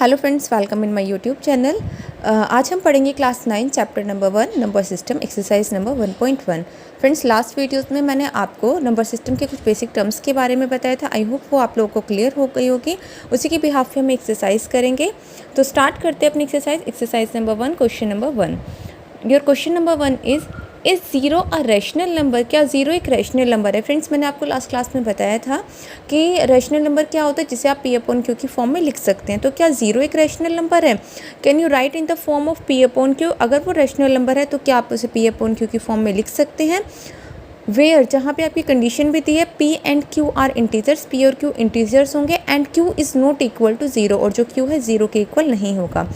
Hello friends, welcome in my YouTube channel. आज हम पढ़ेंगे class 9 chapter number 1 number system exercise number 1.1। Friends, last videos में मैंने आपको नंबर सिस्टम के कुछ बेसिक टर्म्स के बारे में बताया था। आई होप वो आप लोगों को क्लियर हो गई होगी। उसी के बिहाफ पे हम एक्सरसाइज करेंगे। तो स्टार्ट करते हैं अपनी exercise number 1। Question number 1, your question number 1 is zero a rational number. क्या ज़ीरो एक रैशनल नंबर है? फ्रेंड्स, मैंने आपको लास्ट क्लास में बताया था कि रैशनल नंबर क्या होता है जिसे आप पी अपॉन क्यू की फॉर्म में लिख सकते हैं। तो क्या ज़ीरो एक रैशनल नंबर है? Can you write in the form of p upon Q? अगर वो रैशनल नंबर है तो क्या आप उसे पी अपॉन क्यू की फॉर्म में लिख सकते हैं? वेयर, जहाँ पे आपकी कंडीशन भी दी है P and Q are integers, P और क्यू इंटीजर्स होंगे and Q is not equal to zero, और जो क्यू है ज़ीरो के इक्वल नहीं होगा।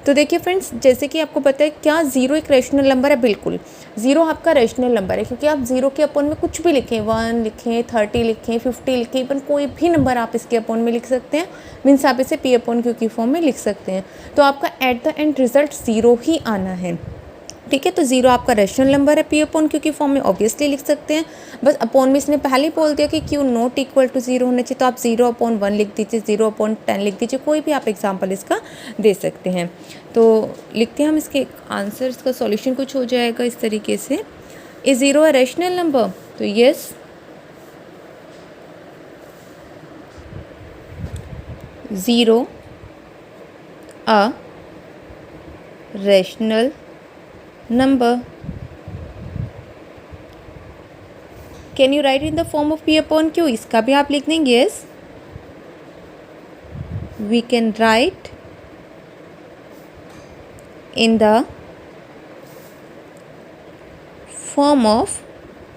तो देखिए फ्रेंड्स, जैसे कि आपको पता है क्या ज़ीरो एक रैशनल नंबर है? बिल्कुल, ज़ीरो आपका रैशनल नंबर है, क्योंकि आप ज़ीरो के अपॉन में कुछ भी लिखें, 1 लिखें, 30 लिखें, 50 लिखें, इवन कोई भी नंबर आप इसके अपॉन में लिख सकते हैं। मीन्स आप इसे पी अपॉन क्यू की फॉर्म में लिख सकते हैं। तो आपका at the end result zero ही आना है। ठीक है, तो ज़ीरो आपका रैशनल नंबर है, पी अपॉन क्यू की फॉर्म में ऑब्वियसली लिख सकते हैं। बस अपॉन में इसने पहले ही बोल दिया कि Q not equal to zero होना चाहिए, तो आप 0/1 लिख दीजिए, 0/10 लिख दीजिए, कोई भी आप एग्जांपल इसका दे सकते हैं। तो लिखते हैं हम इसके आंसर्स का सॉल्यूशन कुछ हो जाएगा इस तरीके से। Is zero a rational number? तो yes, zero a rational number. Can you write in the form of p upon q? इसका भी आप लिख देंगे yes, we can write in the form of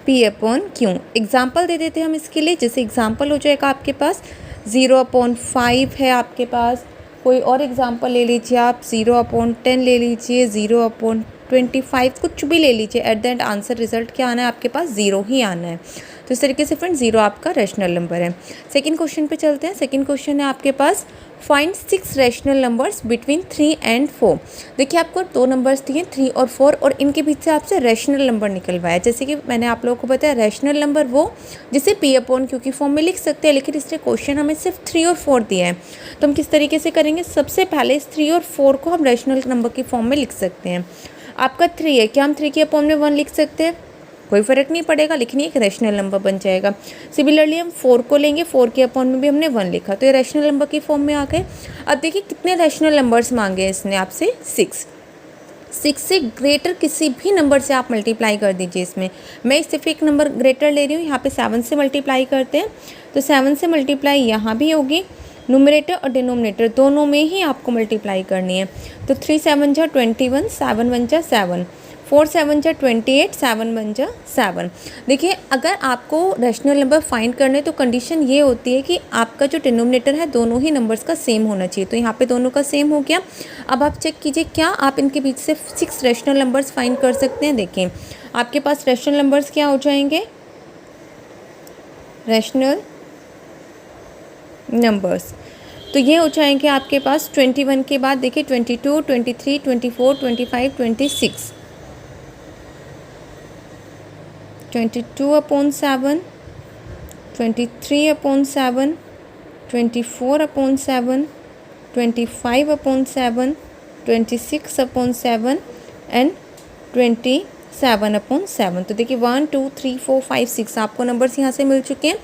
p upon q. Example दे देते हैं हम इसके लिए। जैसे एग्जाम्पल हो जाएगा आपके पास 0/5 है आपके पास, कोई और एग्जाम्पल ले लीजिए आप, 0/10 ले लीजिए, 0/25, कुछ भी ले लीजिए। Eight the and answer result क्या आना है आपके पास? ज़ीरो ही आना है। तो इस तरीके से फ्रेंड ज़ीरो आपका रैशनल नंबर है। सेकंड क्वेश्चन पे चलते हैं। सेकंड क्वेश्चन है आपके पास, find 6 rational numbers between 3 and 4। देखिए आपको दो नंबर्स दिए 3 और 4, और इनके बीच से आपसे रैशनल नंबर निकलवाया। जैसे कि मैंने आप लोगों को बताया, रैशनल नंबर वो जिसे पी अपॉन क्यू की फॉर्म में लिख सकते हैं, लेकिन इसने क्वेश्चन हमें सिर्फ 3 और 4 दिया है। तो हम किस तरीके से करेंगे? सबसे पहले इस 3 और 4 को हम रैशनल नंबर की फॉर्म में लिख सकते हैं। आपका 3 है, क्या हम 3 के अपॉन में 1 लिख सकते हैं? कोई फ़र्क नहीं पड़ेगा, लेकिन ये एक रैशनल नंबर बन जाएगा। सिमिलरली हम 4 को लेंगे, 4 के अपॉन में भी हमने 1 लिखा, तो ये रैशनल नंबर की फॉर्म में आ गए। अब देखिए कितने रैशनल नंबर्स मांगे हैं इसने आपसे? 6 से ग्रेटर किसी भी नंबर से आप मल्टीप्लाई कर दीजिए। इसमें मैं सिर्फ एक नंबर ग्रेटर ले रही हूँ, यहाँ पे 7 से मल्टीप्लाई करते हैं। तो 7 से मल्टीप्लाई यहाँ भी होगी, न्यूमरेटर और डिनोमिनेटर दोनों में ही आपको मल्टीप्लाई करनी है। तो 3 7 जा 21, 7 1 जा 7, 4 7 जा 28, 7 1 जा 7। देखिए अगर आपको रैशनल नंबर फाइंड करने तो कंडीशन ये होती है कि आपका जो डिनोमिनेटर है दोनों ही नंबर्स का सेम होना चाहिए। तो यहाँ पे दोनों का सेम हो गया। अब आप चेक कीजिए क्या आप इनके बीच से 6 रैशनल नंबर्स फाइंड कर सकते हैं। देखिए आपके पास रैशनल नंबर्स क्या हो जाएंगे? रैशनल नंबर्स तो ये हो जाएंगे आपके पास 21 के बाद देखिए 22, 23, 24, 25, 26, 22/7, 23/7, 24/7, 25/7, 26/7 एंड 27/7। तो देखिए 1 2 3 4 5 6 आपको नंबर्स यहाँ से मिल चुके हैं।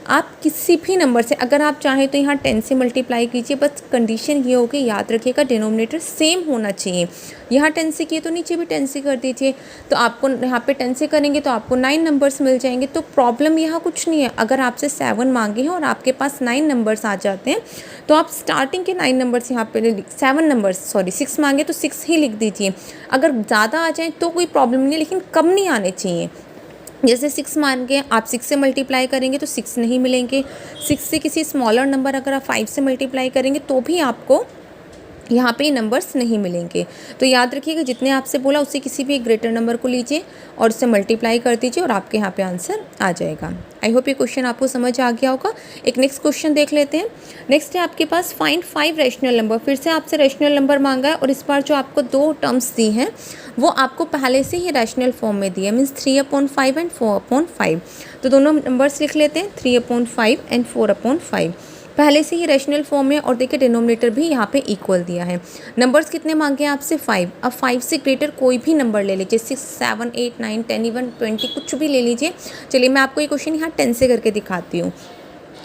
आप किसी भी नंबर से अगर आप चाहें तो यहाँ 10 से मल्टीप्लाई कीजिए, बस कंडीशन ये होगी, याद रखिएगा डिनोमिनेटर सेम होना चाहिए। यहाँ 10 से किए तो नीचे भी 10 से कर दीजिए। तो आपको यहाँ पे 10 से करेंगे तो आपको 9 नंबर्स मिल जाएंगे। तो प्रॉब्लम यहाँ कुछ नहीं है। अगर आपसे 7 मांगे हैं और आपके पास 9 नंबर्स आ जाते हैं तो आप स्टार्टिंग के 9 नंबर्स यहाँ पे 7 नंबर्स 6 मांगे तो 6 ही लिख दीजिए। अगर ज़्यादा आ जाए तो कोई प्रॉब्लम नहीं, लेकिन कम नहीं आने चाहिए। जैसे 6 मान के आप 6 से मल्टीप्लाई करेंगे तो 6 नहीं मिलेंगे। 6 से किसी स्मॉलर नंबर अगर आप 5 से मल्टीप्लाई करेंगे तो भी आपको यहाँ पे नंबर्स नहीं मिलेंगे। तो याद रखिएगा जितने आपसे बोला उससे किसी भी एक ग्रेटर नंबर को लीजिए और उससे मल्टीप्लाई कर दीजिए और आपके यहाँ पे आंसर आ जाएगा। आई होप ये क्वेश्चन आपको समझ आ गया होगा। एक नेक्स्ट क्वेश्चन देख लेते हैं। नेक्स्ट है आपके पास फाइंड 5 रैशनल नंबर। फिर से आपसे रैशनल नंबर मांगा है और इस बार जो आपको 2 टर्म्स दी हैं वो आपको पहले से ही रैशनल फॉर्म में दी है, मीन्स 3/5 एंड 4/5। तो दोनों नंबर्स लिख लेते हैं, 3/5 एंड 4/5। पहले से ही रेशनल फॉर्म है और देखिए डिनोमिनेटर भी यहाँ पे इक्वल दिया है। नंबर्स कितने मांगे हैं आपसे 5। अब 5 से ग्रेटर कोई भी नंबर ले लीजिए, 6, 7, 8, 9, 10, इवन 20 कुछ भी ले लीजिए। चलिए मैं आपको ये क्वेश्चन यहाँ 10 से करके दिखाती हूँ।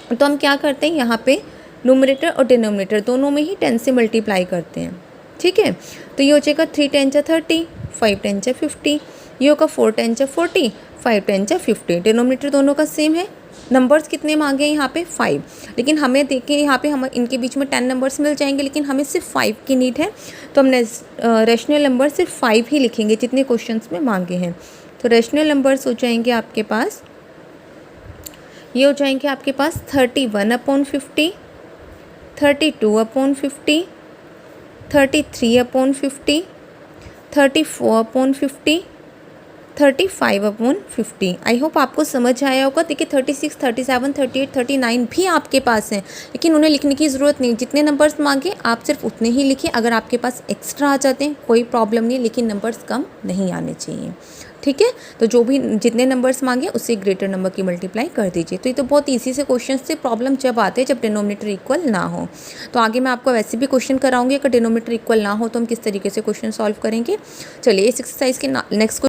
तो हम क्या करते हैं, यहाँ पे न्यूमरेटर और डिनोमिनेटर दोनों में ही 10 से मल्टीप्लाई करते हैं, ठीक है। तो ये हो जाएगा 3 10 जा 30, 5 10 जा 50, ये होगा 4 10 जा 40, 5 10 जा 50। डिनोमिनेटर दोनों का सेम है। नंबर्स कितने मांगे हैं यहाँ पे 5, लेकिन हमें देखिए यहाँ पे हम इनके बीच में 10 नंबर्स मिल जाएंगे, लेकिन हमें सिर्फ 5 की नीड है। तो हमने रेशनल नंबर सिर्फ 5 ही लिखेंगे जितने क्वेश्चंस में मांगे हैं। तो रेशनल नंबर्स हो जाएंगे आपके पास, ये हो जाएंगे आपके पास 31/50, 32/50, 33/50, 34/50, 35/50। आई होप आपको समझ आया होगा। देखिए 36, 37, 38, 39 भी आपके पास हैं, लेकिन उन्हें लिखने की ज़रूरत नहीं। जितने नंबर्स मांगे आप सिर्फ उतने ही लिखिए। अगर आपके पास एक्स्ट्रा आ जाते हैं कोई प्रॉब्लम नहीं, लेकिन नंबर्स कम नहीं आने चाहिए, ठीक है। तो जो भी जितने नंबर्स मांगे उससे ग्रेटर नंबर की मल्टीप्लाई कर दीजिए। तो ये तो बहुत इजी से क्वेश्चन से प्रॉब्लम जब आते हैं जब डिनोमिनेटर इक्वल ना हो। तो आगे मैं आपको वैसे भी क्वेश्चन कराऊंगी, अगर डिनोमिनेटर इक्वल ना हो तो हम किस तरीके से क्वेश्चन सॉल्व करेंगे। चलिए इस एक्सरसाइज के नेक्स्ट